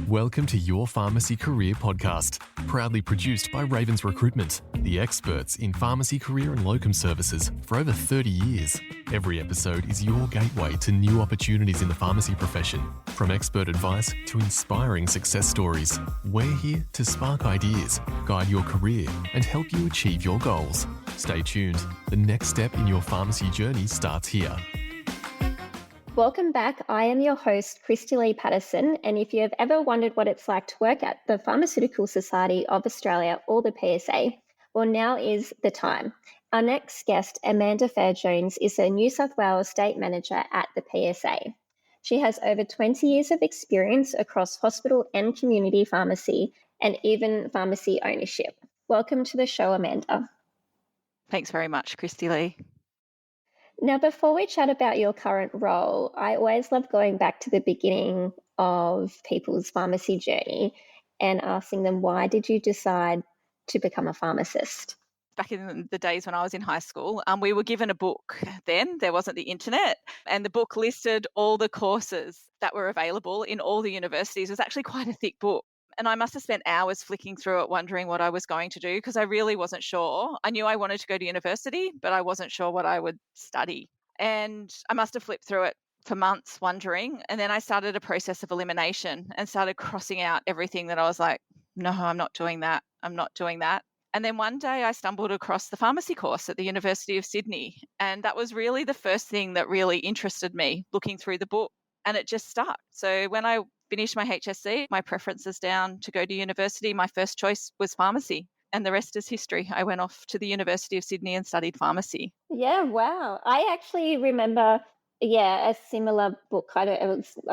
Welcome to Your Pharmacy Career Podcast, proudly produced by Ravens Recruitment, the experts in pharmacy career and locum services for over 30 years. Every episode is your gateway to new opportunities in the pharmacy profession. From expert advice to inspiring success stories, we're here to spark ideas, guide your career, and help you achieve your goals. Stay tuned. The next step in your pharmacy journey starts here. Welcome back. I am your host, Christy Lee Patterson, and if you have ever wondered what it's like to work at the Pharmaceutical Society of Australia or the PSA, well, now is the time. Our next guest, Amanda Fairjones, is a New South Wales State Manager at the PSA. She has over 20 years of experience across hospital and community pharmacy and even pharmacy ownership. Welcome to the show, Amanda. Thanks very much, Christy Lee. Now, before we chat about your current role, I always love going back to the beginning of people's pharmacy journey and asking them, why did you decide to become a pharmacist? Back in the days when I was in high school, we were given a book then. There wasn't the internet, and the book listed all the courses that were available in all the universities. It was actually quite a thick book. And I must have spent hours flicking through it, wondering what I was going to do, because I really wasn't sure. I knew I wanted to go to university, but I wasn't sure what I would study. And I must have flipped through it for months wondering. And then I started a process of elimination and started crossing out everything that I was like, no, I'm not doing that. I'm not doing that. And then one day I stumbled across the pharmacy course at the University of Sydney. And that was really the first thing that really interested me, looking through the book. And it just stuck. So when I finished my HSC, my preferences down to go to university, my first choice was pharmacy. And the rest is history. I went off to the University of Sydney and studied pharmacy. Yeah, wow. I actually remember, a similar book. I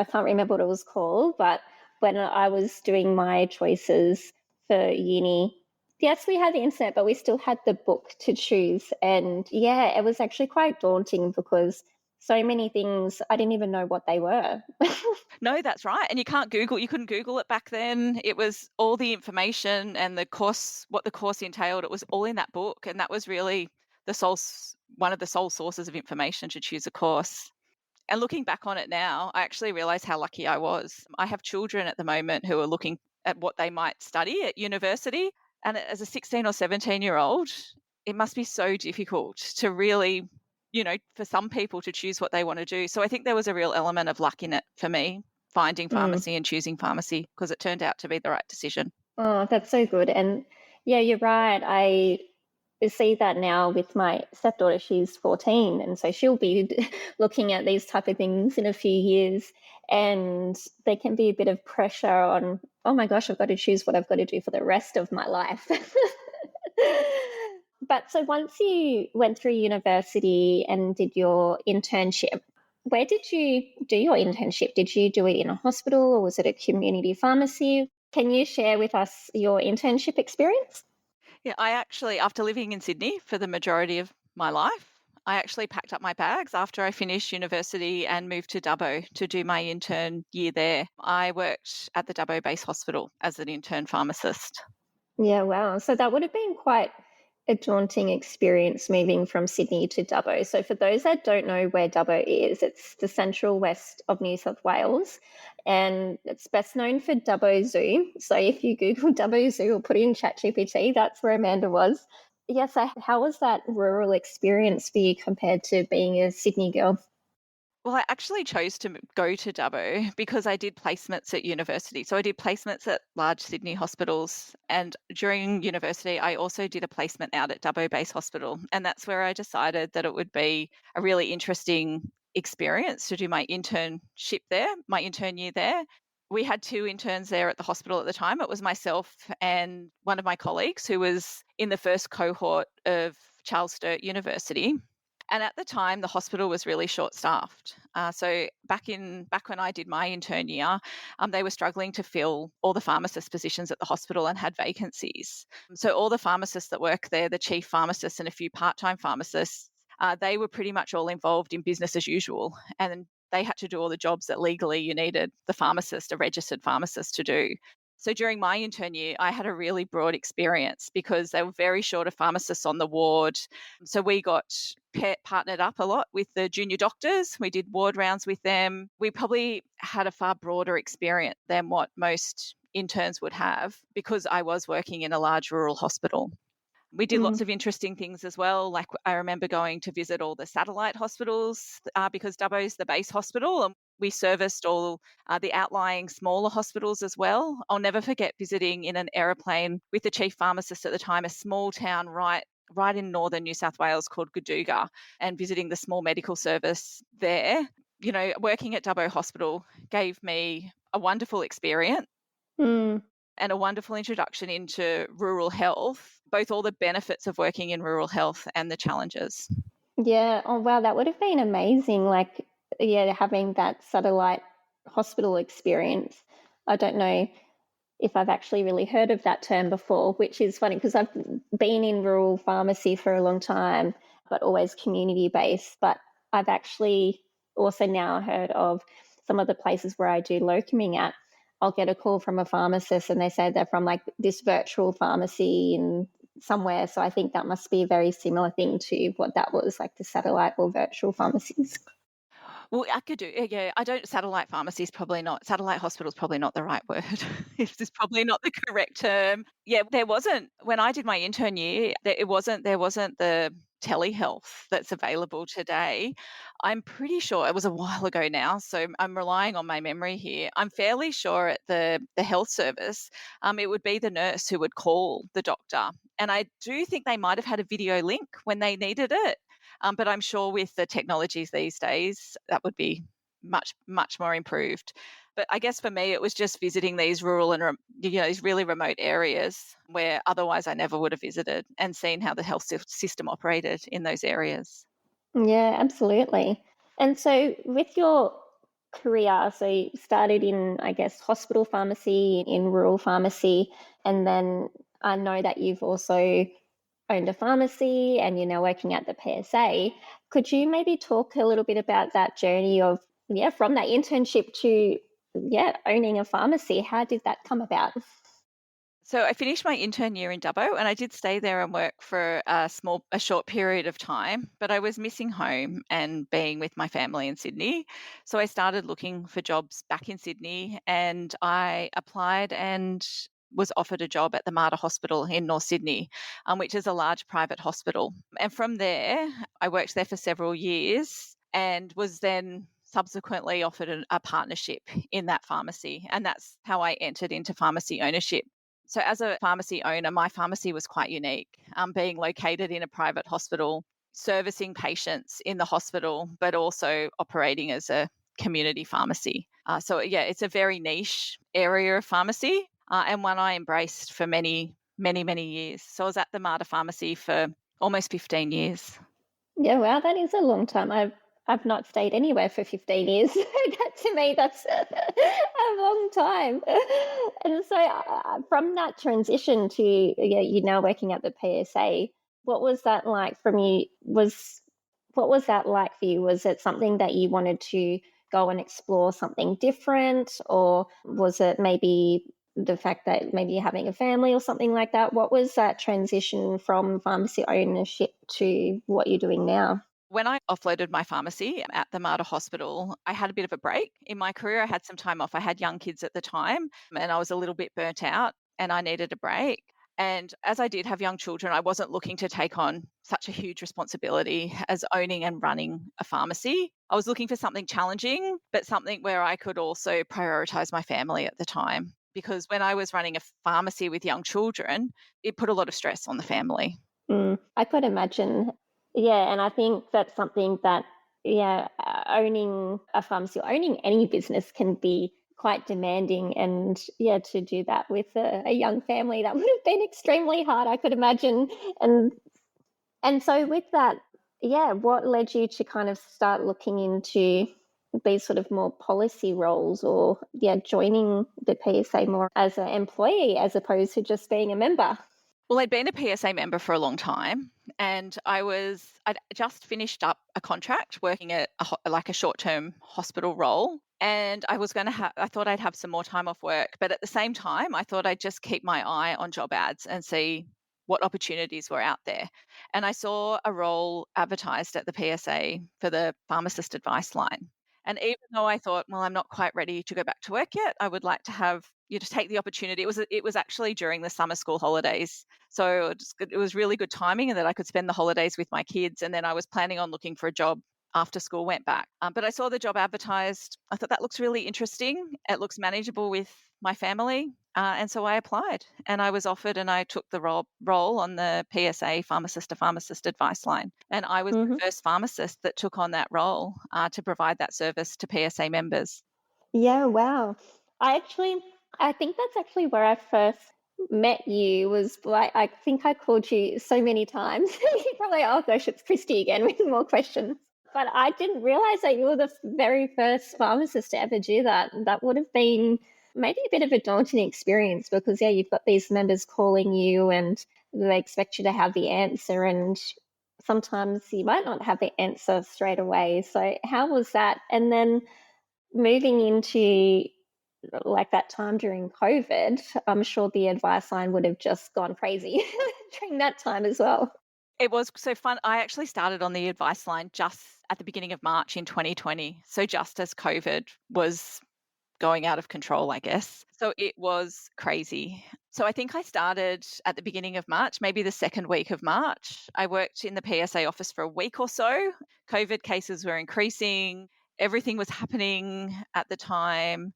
can't remember what it was called, but when I was doing my choices for uni, yes, we had the internet, but we still had the book to choose. And yeah, it was actually quite daunting because so many things, I didn't even know what they were. No, that's right. And you couldn't Google it back then. It was all the information and the course, what the course entailed. It was all in that book. And that was really one of the sole sources of information to choose a course. And looking back on it now, I actually realize how lucky I was. I have children at the moment who are looking at what they might study at university. And as a 16 or 17-year-old, it must be so difficult to really, for some people to choose what they want to do. So I think there was a real element of luck in it for me, finding pharmacy and choosing pharmacy, because it turned out to be the right decision. Oh, that's so good. And yeah, you're right. I see that now with my stepdaughter. She's 14, and so she'll be looking at these type of things in a few years, and there can be a bit of pressure on, oh my gosh, I've got to choose what I've got to do for the rest of my life. But so once you went through university and did your internship, where did you do your internship? Did you do it in a hospital or was it a community pharmacy? Can you share with us your internship experience? Yeah, I actually, after living in Sydney for the majority of my life, I actually packed up my bags after I finished university and moved to Dubbo to do my intern year there. I worked at the Dubbo Base Hospital as an intern pharmacist. Yeah, wow. So that would have been quite a daunting experience moving from Sydney to Dubbo. So for those that don't know where Dubbo is, it's the central west of New South Wales, and it's best known for Dubbo Zoo. So if you Google Dubbo Zoo or put in ChatGPT, that's where Amanda was. Yeah, so how was that rural experience for you compared to being a Sydney girl? Well, I actually chose to go to Dubbo because I did placements at university. So I did placements at large Sydney hospitals. And during university, I also did a placement out at Dubbo Base Hospital. And that's where I decided that it would be a really interesting experience to do my internship there, my intern year there. We had 2 interns there at the hospital at the time. It was myself and one of my colleagues who was in the first cohort of Charles Sturt University. And at the time, the hospital was really short-staffed. So back when I did my intern year, they were struggling to fill all the pharmacist positions at the hospital and had vacancies. So all the pharmacists that work there, the chief pharmacist and a few part-time pharmacists, they were pretty much all involved in business as usual. And they had to do all the jobs that legally you needed the pharmacist, a registered pharmacist, to do. So during my intern year, I had a really broad experience because they were very short of pharmacists on the ward. So we got partnered up a lot with the junior doctors. We did ward rounds with them. We probably had a far broader experience than what most interns would have because I was working in a large rural hospital. We did Mm. lots of interesting things as well. Like I remember going to visit all the satellite hospitals because Dubbo's the base hospital, and we serviced all the outlying smaller hospitals as well. I'll never forget visiting in an aeroplane with the chief pharmacist at the time, a small town right in northern New South Wales called Gadooga, and visiting the small medical service there. You know, working at Dubbo Hospital gave me a wonderful experience Mm. and a wonderful introduction into rural health, both all the benefits of working in rural health and the challenges. Yeah. Oh, wow. That would have been amazing. Like, yeah, having that satellite hospital experience. I don't know if I've actually really heard of that term before, which is funny because I've been in rural pharmacy for a long time, but always community based. But I've actually also now heard of some of the places where I do locuming at. I'll get a call from a pharmacist and they say they're from like this virtual pharmacy in somewhere. So I think that must be a very similar thing to what that was, like the satellite or virtual pharmacies. Well, I could do, yeah. I don't, satellite pharmacy is probably not, satellite hospital is probably not the right word. It's probably not the correct term. Yeah, there wasn't, when I did my intern year, there wasn't the telehealth that's available today. I'm pretty sure it was a while ago now, so I'm relying on my memory here. I'm fairly sure at the health service, it would be the nurse who would call the doctor. And I do think they might have had a video link when they needed it. But I'm sure with the technologies these days, that would be much, much more improved. But I guess for me, it was just visiting these rural and these really remote areas where otherwise I never would have visited, and seen how the health system operated in those areas. Yeah, absolutely. And so, with your career, so you started in, I guess, hospital pharmacy, in rural pharmacy, and then I know that you've also owned a pharmacy and you're now working at the PSA. Could you maybe talk a little bit about that journey of, yeah, from that internship to, yeah, owning a pharmacy? How did that come about? So I finished my intern year in Dubbo, and I did stay there and work for a short period of time, but I was missing home and being with my family in Sydney. So I started looking for jobs back in Sydney, and I applied and was offered a job at the Mater Hospital in North Sydney, which is a large private hospital. And from there, I worked there for several years and was then subsequently offered a partnership in that pharmacy. And that's how I entered into pharmacy ownership. So, as a pharmacy owner, my pharmacy was quite unique, being located in a private hospital, servicing patients in the hospital, but also operating as a community pharmacy. So, yeah, it's a very niche area of pharmacy, and one I embraced for many, many, many years. So, I was at the Mater Pharmacy for almost 15 years. Yeah, wow, that is a long time. I've not stayed anywhere for 15 years. That to me, that's a long time. And so, from that transition to, yeah, you're now working at the PSA, what was that like from you? What was that like for you? Was it something that you wanted to go and explore something different, or was it maybe the fact that maybe you're having a family or something like that? What was that transition from pharmacy ownership to what you're doing now? When I offloaded my pharmacy at the Mater Hospital, I had a bit of a break in my career. I had some time off. I had young kids at the time and I was a little bit burnt out and I needed a break. And as I did have young children, I wasn't looking to take on such a huge responsibility as owning and running a pharmacy. I was looking for something challenging, but something where I could also prioritize my family at the time. Because when I was running a pharmacy with young children, it put a lot of stress on the family. I could imagine. Yeah, and I think that's something that, yeah, owning a pharmacy, owning any business can be quite demanding. And yeah, to do that with a young family, that would have been extremely hard, I could imagine. And and so with that, yeah, what led you to kind of start looking into these sort of more policy roles, or yeah, joining the PSA more as an employee as opposed to just being a member? Well, I'd been a PSA member for a long time, and I'd just finished up a contract working at like a short-term hospital role. And I thought I'd have some more time off work. But at the same time, I thought I'd just keep my eye on job ads and see what opportunities were out there. And I saw a role advertised at the PSA for the pharmacist advice line. And even though I thought, well, I'm not quite ready to go back to work yet, I would like to have you to take the opportunity. It was actually during the summer school holidays, so it was really good timing, and that I could spend the holidays with my kids. And then I was planning on looking for a job after school went back. But I saw the job advertised. I thought that looks really interesting. It looks manageable with my family. And so I applied and I was offered, and I took the role on the PSA pharmacist to pharmacist advice line. And I was Hmm. the first pharmacist that took on that role to provide that service to PSA members. Yeah, wow. I actually, I think that's actually where I first met you. Was like, I think I called you so many times. You're probably, oh gosh, it's Christy again with more questions. But I didn't realize that you were the very first pharmacist to ever do that. That would have been maybe a bit of a daunting experience because, yeah, you've got these members calling you and they expect you to have the answer. And sometimes you might not have the answer straight away. So, how was that? And then moving into like that time during COVID, I'm sure the advice line would have just gone crazy during that time as well. It was so fun. I actually started on the advice line just at the beginning of March in 2020. So just as COVID was going out of control, I guess. So it was crazy. So I think I started at the beginning of March, maybe the second week of March. I worked in the PSA office for a week or so. COVID cases were increasing. Everything was happening at the time.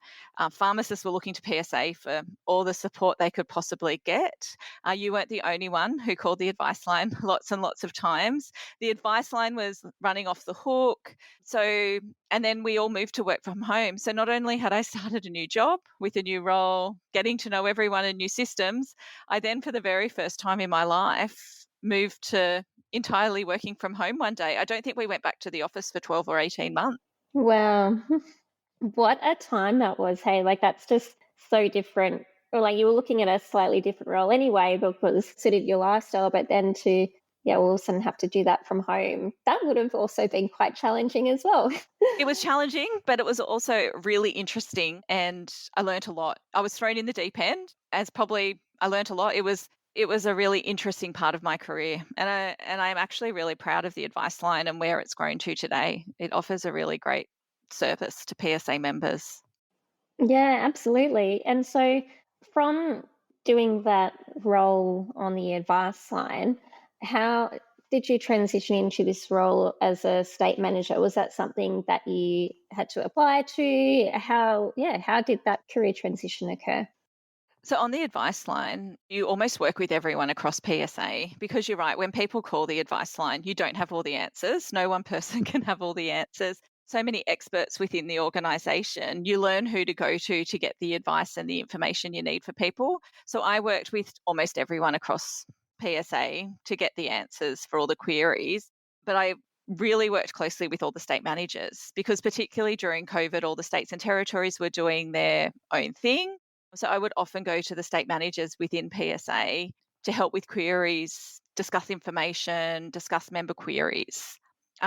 Pharmacists were looking to PSA for all the support they could possibly get. You weren't the only one who called the advice line lots and lots of times. The advice line was running off the hook. So and then we all moved to work from home. So not only had I started a new job with a new role, getting to know everyone and new systems, I then, for the very first time in my life, moved to entirely working from home one day. I don't think we went back to the office for 12 or 18 months. Wow. What a time that was. Hey, like that's just so different. Or like you were looking at a slightly different role anyway because sort of your lifestyle, but then to, yeah, all of a sudden have to do that from home. That would have also been quite challenging as well. It was challenging, but it was also really interesting and I learnt a lot. I was thrown in the deep end as probably I learnt a lot. It was a really interesting part of my career. And I'm actually really proud of the advice line and where it's grown to today. It offers a really great service to PSA members. Yeah, absolutely. And so from doing that role on the advice line, how did you transition into this role as a state manager? Was that something that you had to apply to? How did that career transition occur? So on the advice line, you almost work with everyone across PSA because you're right. When people call the advice line, you don't have all the answers. No one person can have all the answers. So many experts within the organisation, you learn who to go to get the advice and the information you need for people. So I worked with almost everyone across PSA to get the answers for all the queries. But I really worked closely with all the state managers because, particularly during COVID, all the states and territories were doing their own thing. So I would often go to the state managers within PSA to help with queries, discuss information, discuss member queries.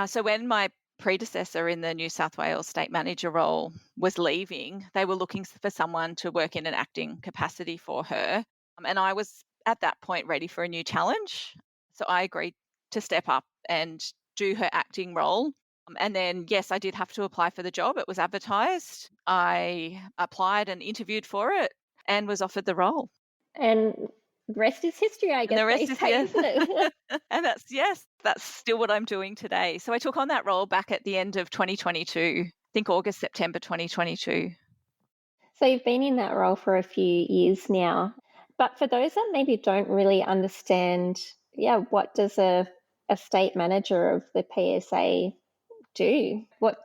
So when my predecessor in the New South Wales state manager role was leaving, they were looking for someone to work in an acting capacity for her. And I was at that point ready for a new challenge. So I agreed to step up and do her acting role. And then, yes, I did have to apply for the job. It was advertised. I applied and interviewed for it and was offered the role. And the rest is history, I And guess the they rest is, say, yes. isn't it? And that's still what I'm doing today. So I took on that role back at the end of 2022, I think August, September 2022. So you've been in that role for a few years now. But for those that maybe don't really understand, yeah, what does a state manager of the PSA do? What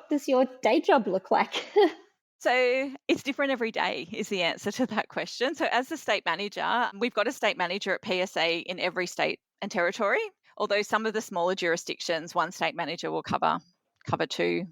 does your day job look like? So it's different every day, is the answer to that question. So, as the state manager, we've got a state manager at PSA in every state and territory. Although some of the smaller jurisdictions, one state manager will cover two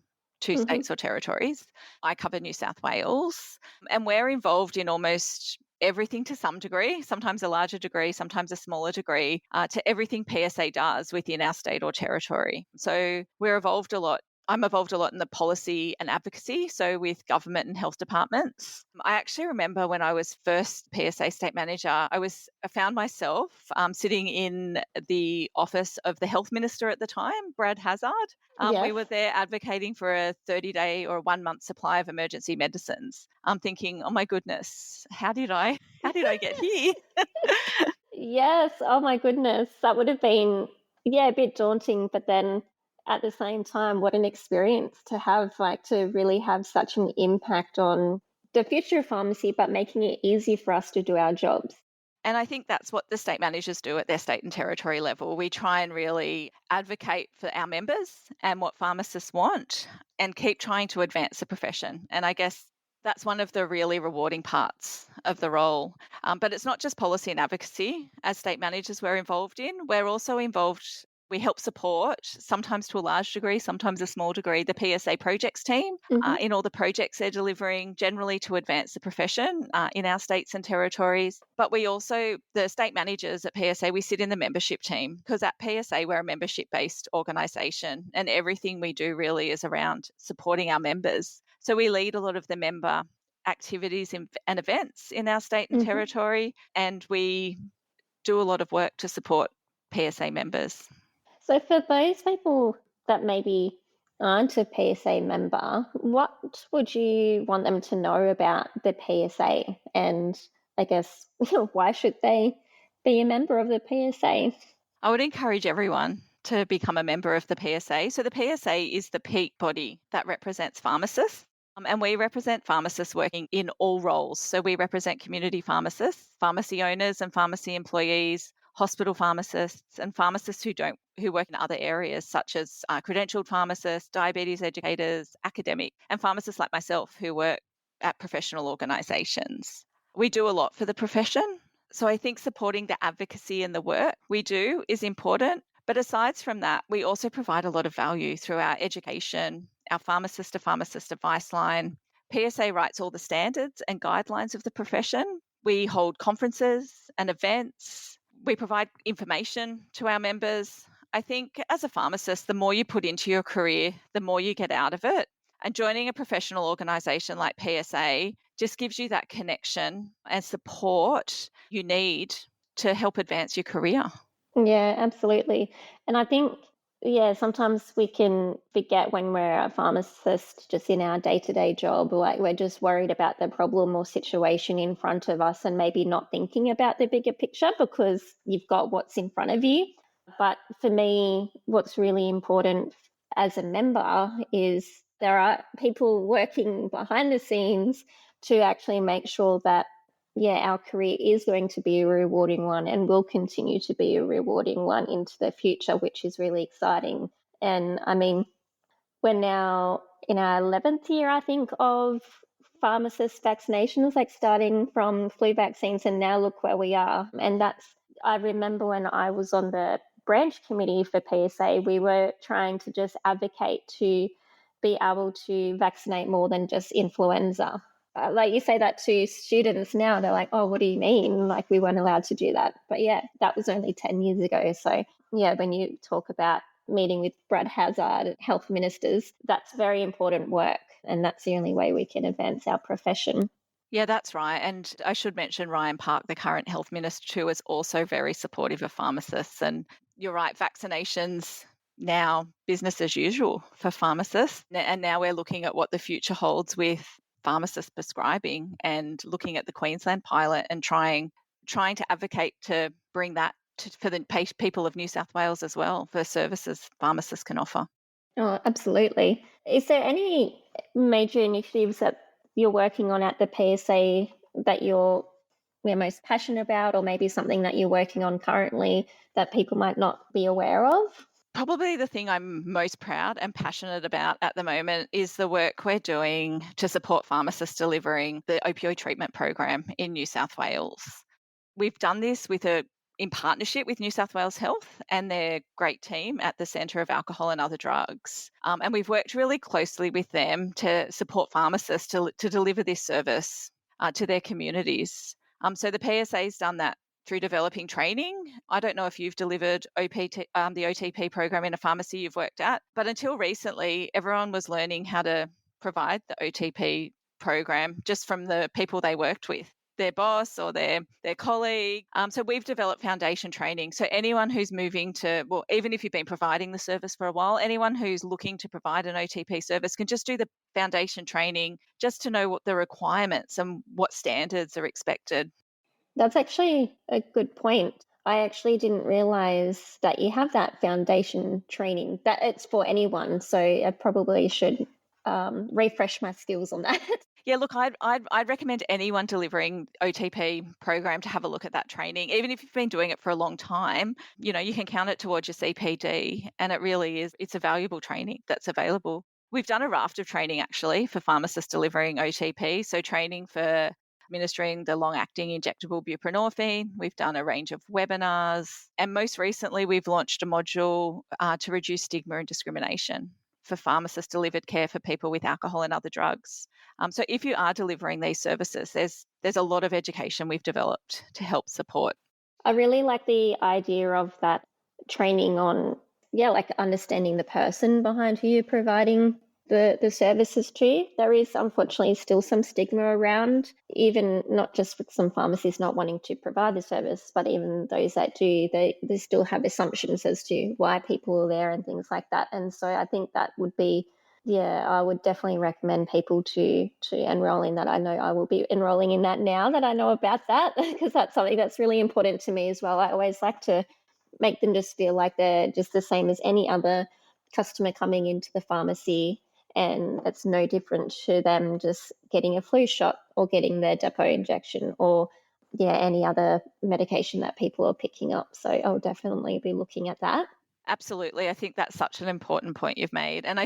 Hmm. states or territories. I cover New South Wales, and we're involved in almost everything to some degree, sometimes a larger degree, sometimes a smaller degree, to everything PSA does within our state or territory. So we're involved a lot I'm involved a lot in the policy and advocacy, so with government and health departments. I actually remember when I was first PSA state manager, I found myself sitting in the office of the health minister at the time, Brad Hazard. We Yes. were there advocating for a 30-day or a 1-month supply of emergency medicines. I'm thinking, oh my goodness, how did I get here? Yes. Oh my goodness. That would have been, yeah, a bit daunting, but then at the same time, what an experience to have, like to really have such an impact on the future of pharmacy, but making it easy for us to do our jobs. And I think that's what the state managers do at their state and territory level. We try and really advocate for our members and what pharmacists want and keep trying to advance the profession. And I guess that's one of the really rewarding parts of the role. But it's not just policy and advocacy. As state managers, we're involved in. We're also involved. We help support, sometimes to a large degree, sometimes a small degree, the PSA projects team Hmm. in all the projects they're delivering, generally to advance the profession in our states and territories. But we also, the state managers at PSA, we sit in the membership team because at PSA, we're a membership based organisation and everything we do really is around supporting our members. So we lead a lot of the member activities and events in our state and Hmm. territory, and we do a lot of work to support PSA members. So, for those people that maybe aren't a PSA member, what would you want them to know about the PSA? And I guess, why should they be a member of the PSA? I would encourage everyone to become a member of the PSA. So the PSA is the peak body that represents pharmacists. And we represent pharmacists working in all roles. So we represent community pharmacists, pharmacy owners and pharmacy employees, hospital pharmacists, and pharmacists who work in other areas such as credentialed pharmacists, diabetes educators, academic, and pharmacists like myself who work at professional organisations. We do a lot for the profession. So I think supporting the advocacy and the work we do is important. But aside from that, we also provide a lot of value through our education, our pharmacist to pharmacist advice line. PSA writes all the standards and guidelines of the profession. We hold conferences and events. We provide information to our members. I think as a pharmacist, the more you put into your career, the more you get out of it. And joining a professional organisation like PSA just gives you that connection and support you need to help advance your career. Yeah, absolutely. And I think, yeah, sometimes we can forget when we're a pharmacist just in our day to day job, like we're just worried about the problem or situation in front of us and maybe not thinking about the bigger picture because you've got what's in front of you. But for me, what's really important as a member is there are people working behind the scenes to actually make sure that, yeah, our career is going to be a rewarding one and will continue to be a rewarding one into the future, which is really exciting. And I mean, we're now in our 11th year, I think, of pharmacist vaccinations, like starting from flu vaccines, and now look where we are. And I remember when I was on the branch committee for PSA, we were trying to just advocate to be able to vaccinate more than just influenza. Like you say that to students now, they're like, oh, what do you mean? Like, we weren't allowed to do that. But yeah, that was only 10 years ago. So, yeah, when you talk about meeting with Brad Hazard, health ministers, that's very important work. And that's the only way we can advance our profession. Yeah, that's right. And I should mention Ryan Park, the current health minister, too, is also very supportive of pharmacists. And you're right, vaccinations now business as usual for pharmacists. And now we're looking at what the future holds with pharmacist prescribing and looking at the Queensland pilot and trying to advocate to bring that for the people of New South Wales as well for services pharmacists can offer. Oh, absolutely. Is there any major initiatives that you're working on at the PSA that we're most passionate about, or maybe something that you're working on currently that people might not be aware of? Probably the thing I'm most proud and passionate about at the moment is the work we're doing to support pharmacists delivering the opioid treatment program in New South Wales. We've done this in partnership with New South Wales Health and their great team at the Centre of Alcohol and Other Drugs. And we've worked really closely with them to support pharmacists to deliver this service to their communities. So the PSA's done that through developing training. I don't know if you've delivered the OTP program in a pharmacy you've worked at, but until recently, everyone was learning how to provide the OTP program just from the people they worked with, their boss or their colleague. So we've developed foundation training. So anyone who's moving to, well, even if you've been providing the service for a while, anyone who's looking to provide an OTP service can just do the foundation training just to know what the requirements and what standards are expected. That's actually a good point. I actually didn't realize that you have that foundation training, that it's for anyone. So I probably should refresh my skills on that. Yeah, look, I'd recommend anyone delivering OTP program to have a look at that training. Even if you've been doing it for a long time, you can count it towards your CPD, and it's a valuable training that's available. We've done a raft of training actually for pharmacists delivering OTP, so training for administering the long-acting injectable buprenorphine. We've done a range of webinars, and most recently we've launched a module to reduce stigma and discrimination for pharmacist-delivered care for people with alcohol and other drugs. So if you are delivering these services, there's a lot of education we've developed to help support. I really like the idea of that training on, like understanding the person behind who you're providing the services to. There is unfortunately still some stigma around, even not just with some pharmacies not wanting to provide the service, but even those that do, they still have assumptions as to why people are there and things like that. And so I think that would be, I would definitely recommend people to enroll in that. I know I will be enrolling in that now that I know about that, because that's something that's really important to me as well. I always like to make them just feel like they're just the same as any other customer coming into the pharmacy, and it's no different to them just getting a flu shot or getting their depot injection or any other medication that people are picking up. So I'll definitely be looking at that. Absolutely. I think that's such an important point you've made. And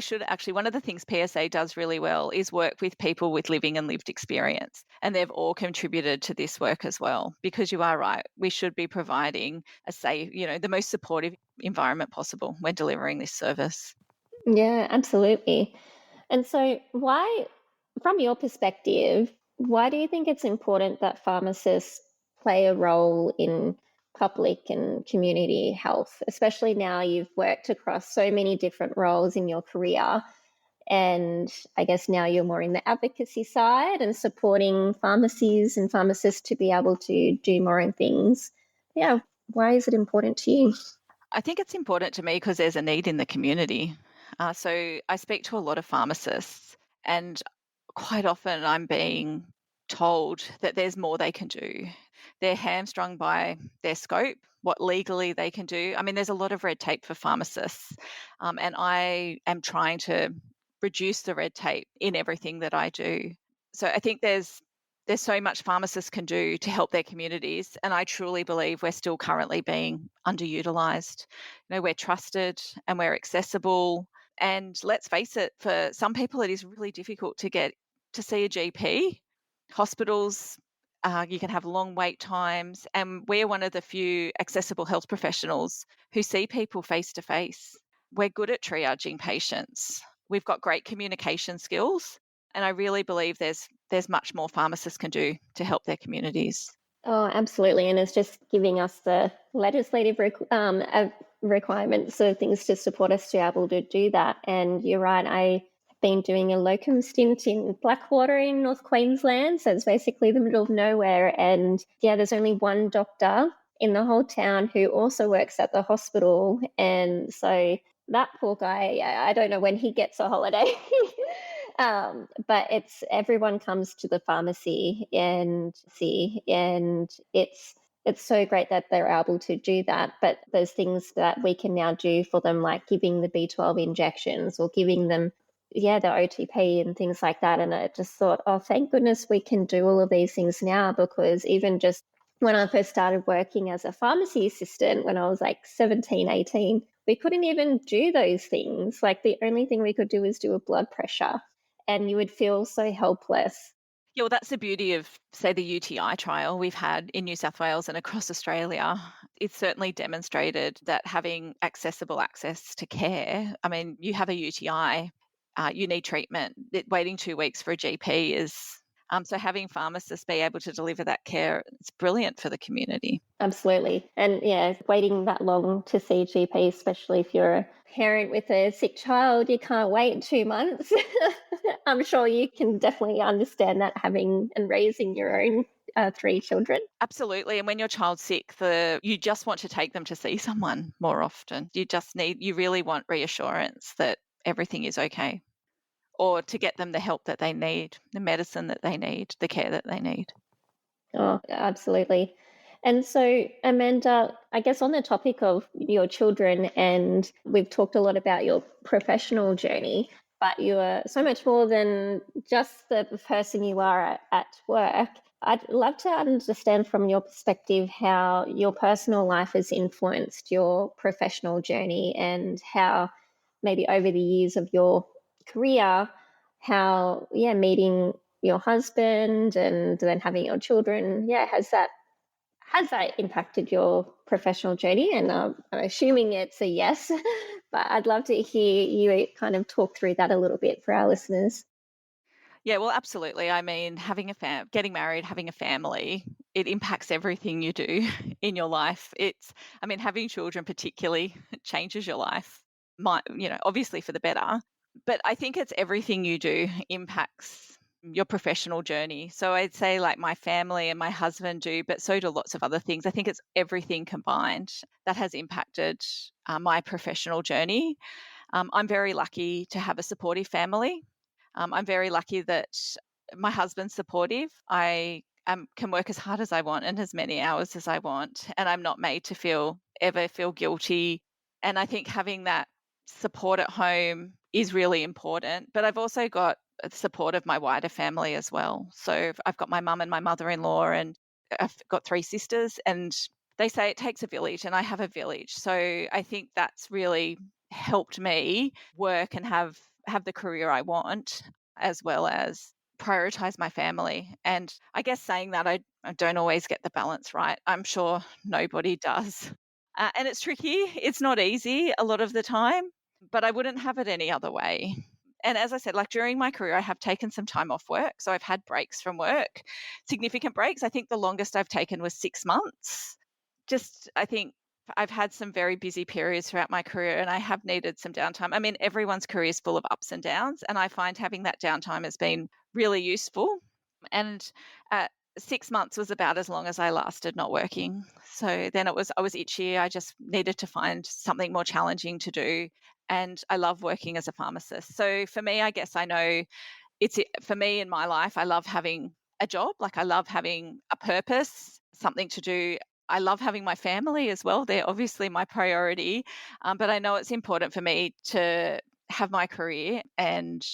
one of the things PSA does really well is work with people with living and lived experience. And they've all contributed to this work as well, because you are right. We should be providing a safe, the most supportive environment possible when delivering this service. Yeah, absolutely. And so from your perspective, why do you think it's important that pharmacists play a role in public and community health, especially now you've worked across so many different roles in your career? And I guess now you're more in the advocacy side and supporting pharmacies and pharmacists to be able to do more in things. Yeah, why is it important to you? I think it's important to me because there's a need in the community. So I speak to a lot of pharmacists, and quite often I'm being told that there's more they can do. They're hamstrung by their scope, what legally they can do. I mean, there's a lot of red tape for pharmacists, and I am trying to reduce the red tape in everything that I do. So I think there's so much pharmacists can do to help their communities, and I truly believe we're still currently being underutilized. We're trusted and we're accessible, and let's face it, for some people it is really difficult to get to see a GP. Hospitals, you can have long wait times, and we're one of the few accessible health professionals who see people face to face. We're good at triaging patients. We've got great communication skills, and I really believe there's much more pharmacists can do to help their communities. Oh, absolutely. And it's just giving us the legislative requirements of things to support us to be able to do that. And you're right, I've been doing a locum stint in Blackwater in North Queensland. So it's basically the middle of nowhere. And there's only one doctor in the whole town who also works at the hospital. And so that poor guy, I don't know when he gets a holiday. But it's everyone comes to the pharmacy and it's so great that they're able to do that. But there's things that we can now do for them, like giving the B12 injections or giving them the OTP and things like that. And I just thought, oh, thank goodness we can do all of these things now, because even just when I first started working as a pharmacy assistant when I was like 17, 18, we couldn't even do those things. Like the only thing we could do was do a blood pressure, and you would feel so helpless. Yeah, well, that's the beauty of, say, the UTI trial we've had in New South Wales and across Australia. It's certainly demonstrated that having accessible access to care, I mean, you have a UTI, you need treatment. Waiting 2 weeks for a GP is So having pharmacists be able to deliver that care, it's brilliant for the community. Absolutely. And yeah, waiting that long to see a GP, especially if you're a parent with a sick child, you can't wait 2 months. I'm sure you can definitely understand that, having and raising your own 3 children. Absolutely. And when your child's sick, you just want to take them to see someone more often. You really want reassurance that everything is okay, or to get them the help that they need, the medicine that they need, the care that they need. Oh, absolutely. And so, Amanda, I guess on the topic of your children, and we've talked a lot about your professional journey, but you are so much more than just the person you are at work. I'd love to understand from your perspective how your personal life has influenced your professional journey, and how maybe over the years of your career, how, yeah, meeting your husband and then having your children, yeah, has that impacted your professional journey? And I'm assuming it's a yes, but I'd love to hear you kind of talk through that a little bit for our listeners. Yeah, well, absolutely. I mean, getting married, having a family, it impacts everything you do in your life. Having children particularly changes your life. Obviously for the better, but I think it's everything you do impacts your professional journey. So I'd say like my family and my husband do, but so do lots of other things. I think it's everything combined that has impacted my professional journey. I'm very lucky to have a supportive family. I'm very lucky that my husband's supportive. Can work as hard as I want and as many hours as I want, and I'm not made to ever feel guilty. And I think having that support at home is really important. But I've also got the support of my wider family as well. So I've got my mum and my mother-in-law, and I've got 3 sisters, and they say it takes a village, and I have a village. So I think that's really helped me work and have the career I want, as well as prioritize my family. And I guess saying that, I don't always get the balance right. I'm sure nobody does. And it's tricky. It's not easy a lot of the time, but I wouldn't have it any other way. And as I said, like during my career, I have taken some time off work. So I've had breaks from work, significant breaks. I think the longest I've taken was 6 months. I think I've had some very busy periods throughout my career, and I have needed some downtime. I mean, everyone's career is full of ups and downs, and I find having that downtime has been really useful. And 6 months was about as long as I lasted not working. So then I was itchy. I just needed to find something more challenging to do. And I love working as a pharmacist. So for me, I guess I know for me in my life, I love having a job. Like I love having a purpose, something to do. I love having my family as well. They're obviously my priority. But I know it's important for me to have my career, and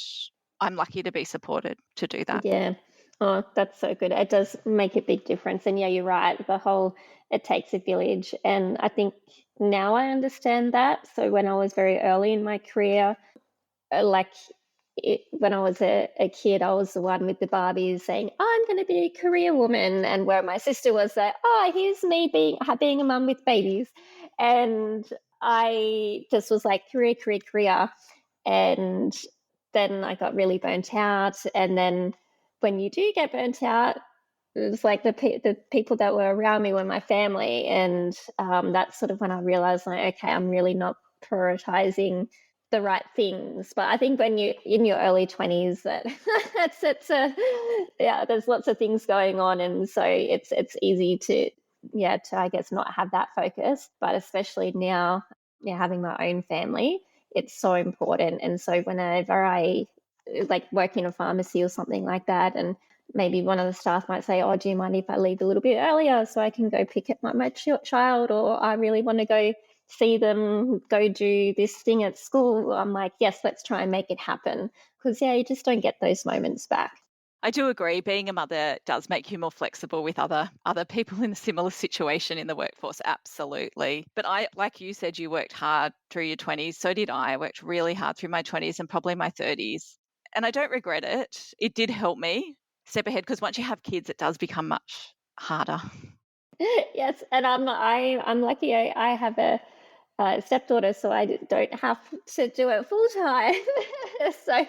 I'm lucky to be supported to do that. Yeah. Oh, that's so good. It does make a big difference. And yeah, you're right. The whole it takes a village. And I think now I understand that. So when I was very early in my career, like when I was a kid, I was the one with the Barbies saying, "I'm going to be a career woman," and where my sister was like, "Oh, here's me being a mum with babies," and I just was like, career, career, career, and then I got really burnt out, and then when you do get burnt out, it was like the people that were around me were my family, and that's sort of when I realized, like, okay, I'm really not prioritizing the right things. But I think when you're in your early 20s, that it's a yeah, there's lots of things going on, and so it's easy to I guess not have that focus. But especially now, yeah, having my own family, it's so important. And so whenever I like work in a pharmacy or something like that, and maybe one of the staff might say, "Oh, do you mind if I leave a little bit earlier so I can go pick up my child?" Or "I really want to go see them go do this thing at school." I'm like, "Yes, let's try and make it happen." Because, yeah, you just don't get those moments back. I do agree. Being a mother does make you more flexible with other people in a similar situation in the workforce. Absolutely. But like you said, you worked hard through your 20s. So did I. I worked really hard through my 20s and probably my 30s. And I don't regret it. It did help me step ahead, because once you have kids, it does become much harder. Yes, and I'm lucky. I have stepdaughter, so I don't have to do it full time. So,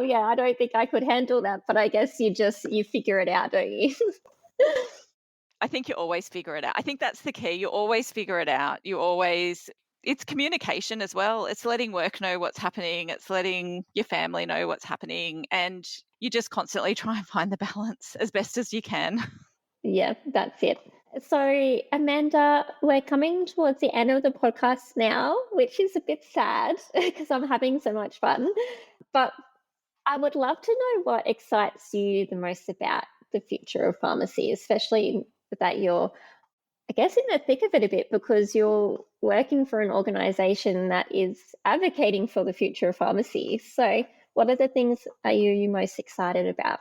yeah, I don't think I could handle that. But I guess you figure it out, don't you? I think you always figure it out. I think that's the key. You always figure it out. It's communication as well. It's letting work know what's happening. It's letting your family know what's happening. And you just constantly try and find the balance as best as you can. Yeah, that's it. So, Amanda, we're coming towards the end of the podcast now, which is a bit sad because I'm having so much fun. But I would love to know what excites you the most about the future of pharmacy, especially that you're, I guess, in the thick of it a bit because you're working for an organization that is advocating for the future of pharmacy. So, what are the things are you most excited about?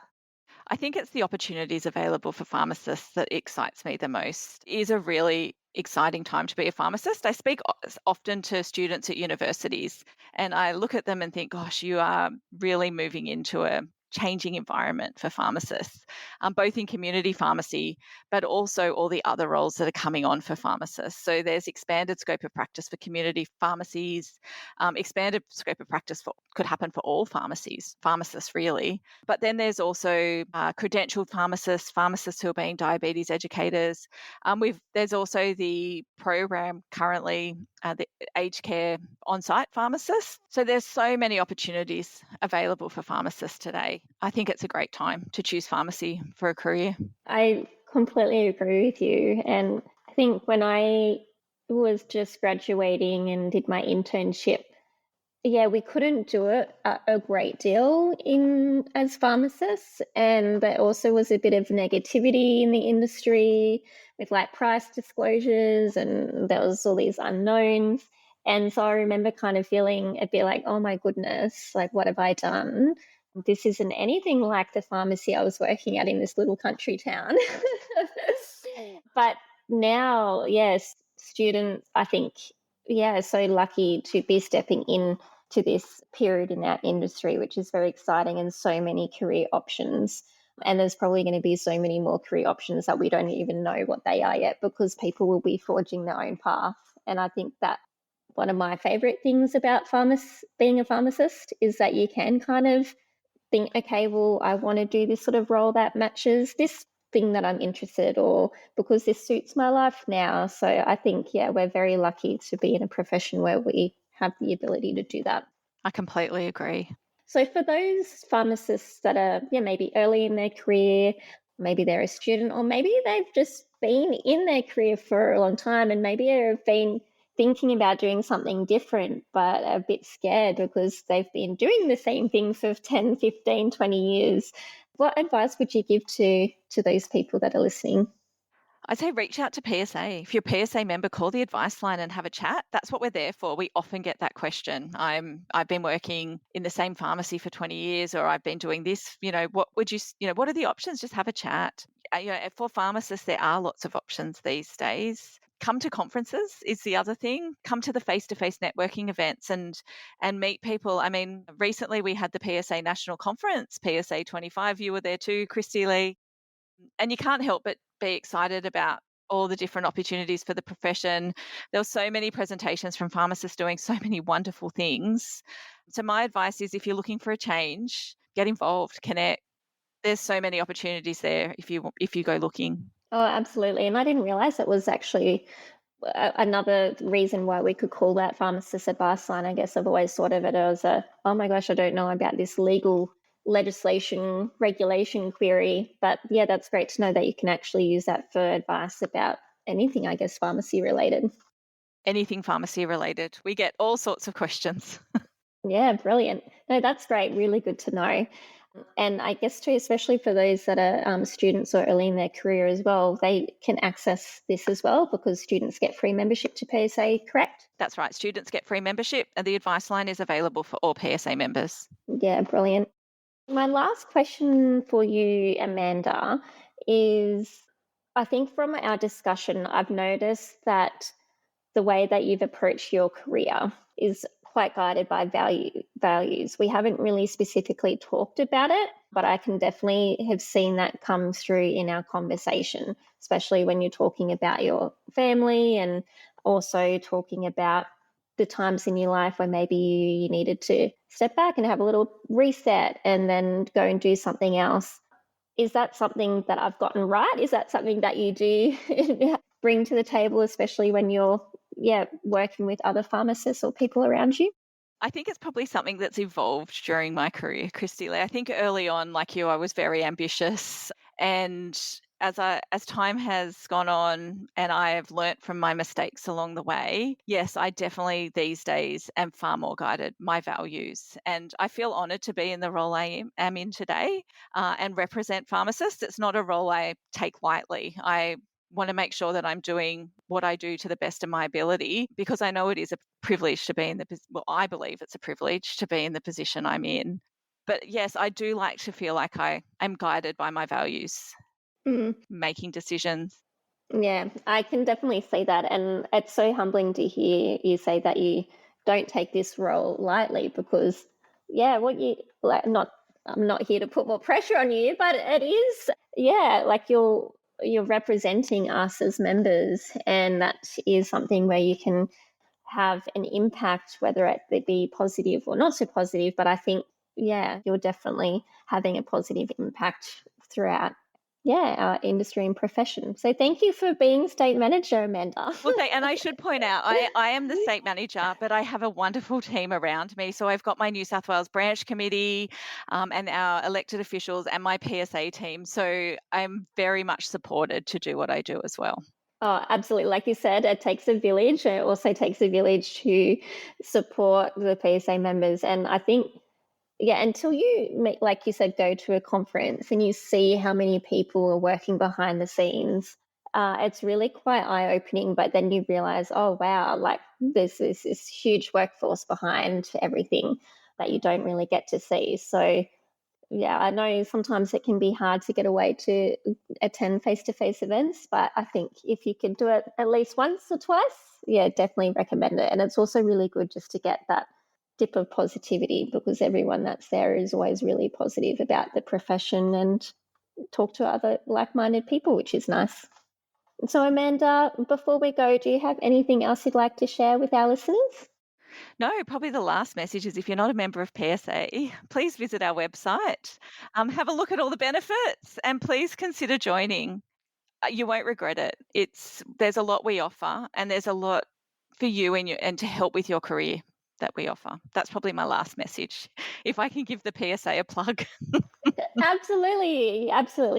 I think it's the opportunities available for pharmacists that excites me the most. It is a really exciting time to be a pharmacist. I speak often to students at universities and I look at them and think, gosh, you are really moving into a changing environment for pharmacists, both in community pharmacy, but also all the other roles that are coming on for pharmacists. So there's expanded scope of practice for community pharmacies, expanded scope of practice could happen for all pharmacists really. But then there's also credentialed pharmacists, pharmacists who are being diabetes educators. There's also the program currently, the aged care on-site pharmacists. So there's so many opportunities available for pharmacists today. I think it's a great time to choose pharmacy for a career. I completely agree with you. And I think when I was just graduating and did my internship, yeah, we couldn't do it a great deal in as pharmacists, and there also was a bit of negativity in the industry with like price disclosures, and there was all these unknowns. And so I remember kind of feeling a bit like, oh my goodness, like what have I done? This isn't anything like the pharmacy I was working at in this little country town. But now, yes, students, I think, yeah, so lucky to be stepping in to this period in our industry, which is very exciting and so many career options. And there's probably going to be so many more career options that we don't even know what they are yet because people will be forging their own path. And I think that one of my favorite things about being a pharmacist is that you can kind of think, okay, well, I want to do this sort of role that matches this thing that I'm interested or because this suits my life now. So I think, yeah, we're very lucky to be in a profession where we have the ability to do that. I completely agree. So for those pharmacists that are, yeah, maybe early in their career, maybe they're a student, or maybe they've just been in their career for a long time and maybe have been thinking about doing something different, but a bit scared because they've been doing the same thing for 10, 15, 20 years. What advice would you give to those people that are listening? I'd say reach out to PSA. If you're a PSA member, call the advice line and have a chat. That's what we're there for. We often get that question. I've been working in the same pharmacy for 20 years, or I've been doing this. What would what are the options? Just have a chat. For pharmacists, there are lots of options these days. Come to conferences is the other thing. Come to the face-to-face networking events and meet people. I mean, recently we had the PSA National Conference, PSA 25. You were there too, Christy Lee. And you can't help but be excited about all the different opportunities for the profession. There were so many presentations from pharmacists doing so many wonderful things. So my advice is if you're looking for a change, get involved, connect. There's so many opportunities there if you go looking. Oh, absolutely. And I didn't realize it was actually another reason why we could call that pharmacist advice line. I guess I've always thought of it as oh my gosh, I don't know about this legal legislation regulation query. But yeah, that's great to know that you can actually use that for advice about anything, I guess, pharmacy related. Anything pharmacy related. We get all sorts of questions. Yeah, brilliant. No, that's great. Really good to know. And I guess too, especially for those that are students or early in their career as well, they can access this as well because students get free membership to PSA, correct? That's right. Students get free membership and the advice line is available for all PSA members. Yeah, brilliant. My last question for you, Amanda, is I think from our discussion, I've noticed that the way that you've approached your career is quite guided by values. We haven't really specifically talked about it, but I can definitely have seen that come through in our conversation, especially when you're talking about your family and also talking about the times in your life where maybe you needed to step back and have a little reset and then go and do something else. Is that something that I've gotten right? Is that something that you do bring to the table, especially when you're working with other pharmacists or people around you? I think it's probably something that's evolved during my career, Christy Lee. I think early on, like you, I was very ambitious. And as time has gone on and I have learnt from my mistakes along the way, yes, I definitely these days am far more guided my values. And I feel honoured to be in the role I am in today and represent pharmacists. It's not a role I take lightly. I want to make sure that I'm doing what I do to the best of my ability because I know it is a privilege to be in I believe it's a privilege to be in the position I'm in. But yes, I do like to feel like I am guided by my values, Mm. making decisions. Yeah, I can definitely see that. And it's so humbling to hear you say that you don't take this role lightly because, what you like, I'm not here to put more pressure on you, but it is, like you're representing us as members, and that is something where you can have an impact, whether it be positive or not so positive. But I think, you're definitely having a positive impact throughout our industry and profession. So thank you for being state manager, Amanda. Well, and I should point out, I am the state manager, but I have a wonderful team around me. So I've got my New South Wales branch committee and our elected officials and my PSA team. So I'm very much supported to do what I do as well. Oh, absolutely. Like you said, it takes a village. It also takes a village to support the PSA members. And I think, until you, like you said, go to a conference and you see how many people are working behind the scenes, it's really quite eye-opening. But then you realize, oh, wow, like there's this huge workforce behind everything that you don't really get to see. So, I know sometimes it can be hard to get away to attend face-to-face events, but I think if you can do it at least once or twice, definitely recommend it. And it's also really good just to get that dip of positivity because everyone that's there is always really positive about the profession and talk to other like-minded people, which is nice. So, Amanda, before we go, do you have anything else you'd like to share with our listeners? No, probably the last message is if you're not a member of PSA, please visit our website, have a look at all the benefits, and please consider joining. You won't regret it. There's a lot we offer, and there's a lot for you and to help with your career that we offer. That's probably my last message. If I can give the PSA a plug. Absolutely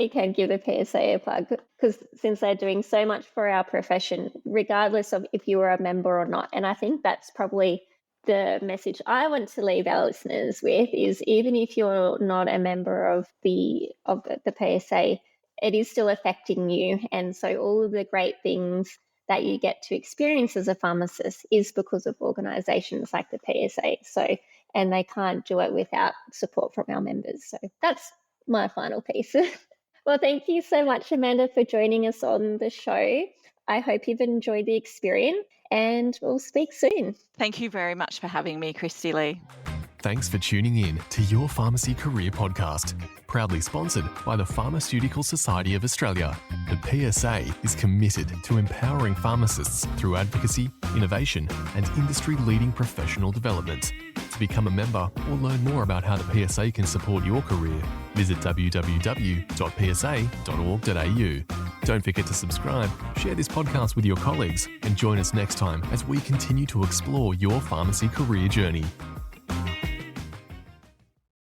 can give the PSA a plug because since they're doing so much for our profession, regardless of if you are a member or not. And I think that's probably the message I want to leave our listeners with is even if you're not a member of the PSA, it is still affecting you. And so all of the great things that you get to experience as a pharmacist is because of organisations like the PSA. So, and they can't do it without support from our members. So that's my final piece. Well, thank you so much, Amanda, for joining us on the show. I hope you've enjoyed the experience and we'll speak soon. Thank you very much for having me, Christy Lee. Thanks for tuning in to Your Pharmacy Career Podcast, proudly sponsored by the Pharmaceutical Society of Australia. The PSA is committed to empowering pharmacists through advocacy, innovation, and industry-leading professional development. To become a member or learn more about how the PSA can support your career, visit www.psa.org.au. Don't forget to subscribe, share this podcast with your colleagues, and join us next time as we continue to explore your pharmacy career journey.